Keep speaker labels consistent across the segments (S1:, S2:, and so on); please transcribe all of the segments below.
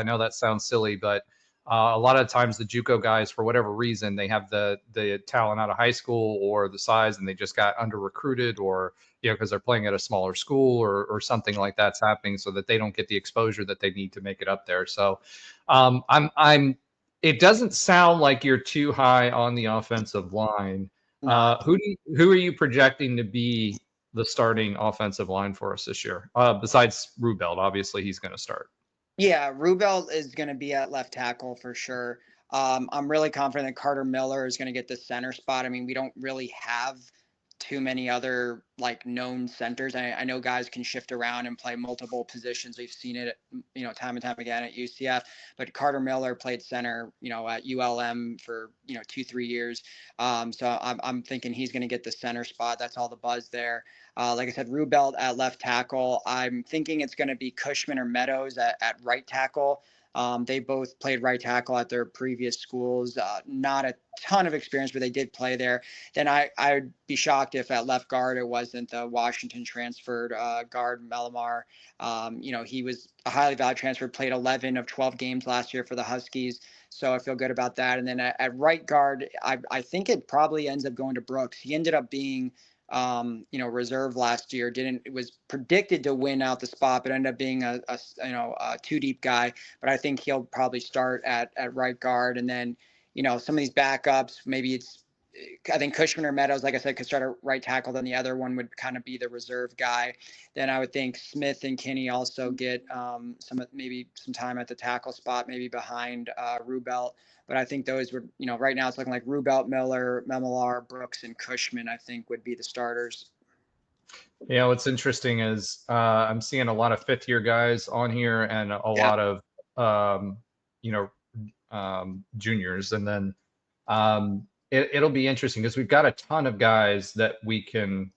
S1: I know that sounds silly, but a lot of times the JUCO guys, for whatever reason, they have the talent out of high school or the size, and they just got under recruited, or because they're playing at a smaller school or something like that's happening, so that they don't get the exposure that they need to make it up there. So I'm. It doesn't sound like you're too high on the offensive line.
S2: No.
S1: Who are you projecting to be the starting offensive line for us this year? Besides Rubelt, obviously he's going to start.
S2: Yeah, Rubel is going to be at left tackle for sure. I'm really confident that Carter Miller is going to get the center spot. I mean, we don't really have too many other like known centers. I know guys can shift around and play multiple positions. We've seen it, time and time again at UCF. But Carter Miller played center, at ULM for 2-3 years. So I'm thinking he's going to get the center spot. That's all the buzz there. Like I said, Rubelt at left tackle. I'm thinking it's going to be Cushman or Meadows at right tackle. They both played right tackle at their previous schools. Not a ton of experience, but they did play there. Then I'd be shocked if at left guard it wasn't the Washington transferred guard Melamar. He was a highly valued transfer, played 11 of 12 games last year for the Huskies. So I feel good about that. And then at right guard, I think it probably ends up going to Brooks. He ended up being reserve last year. It was predicted to win out the spot, but ended up being a two deep guy. But I think he'll probably start at right guard, and then some of these backups, maybe I think Cushman or Meadows, like I said, could start at right tackle. Then the other one would kind of be the reserve guy. Then I would think Smith and Kinney also get some time at the tackle spot, maybe behind Rubelt. But I think those would, right now it's looking like Rubelt, Miller, Memelar, Brooks, and Cushman, I think would be the starters.
S1: What's interesting is I'm seeing a lot of fifth-year guys on here and a lot of juniors, and then it'll be interesting because we've got a ton of guys that we can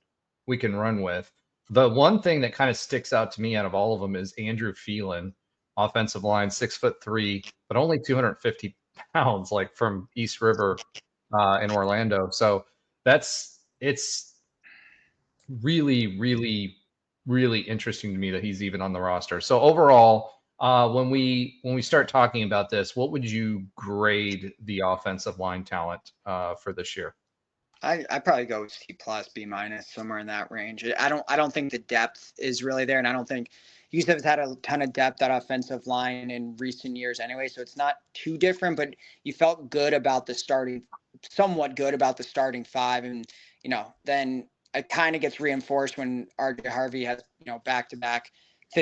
S1: run with. The one thing that kind of sticks out to me out of all of them is Andrew Phelan, offensive line, 6'3", but only 250 pounds, like from East River in Orlando. So it's really, really, really interesting to me that he's even on the roster. So overall, when we start talking about this, what would you grade the offensive line talent for this year?
S2: I probably go C plus, B minus, somewhere in that range. I don't think the depth is really there, and I don't think UCF's had a ton of depth at offensive line in recent years anyway, so it's not too different. But you felt good about somewhat good about the starting five, and then it kind of gets reinforced when RJ Harvey has back to back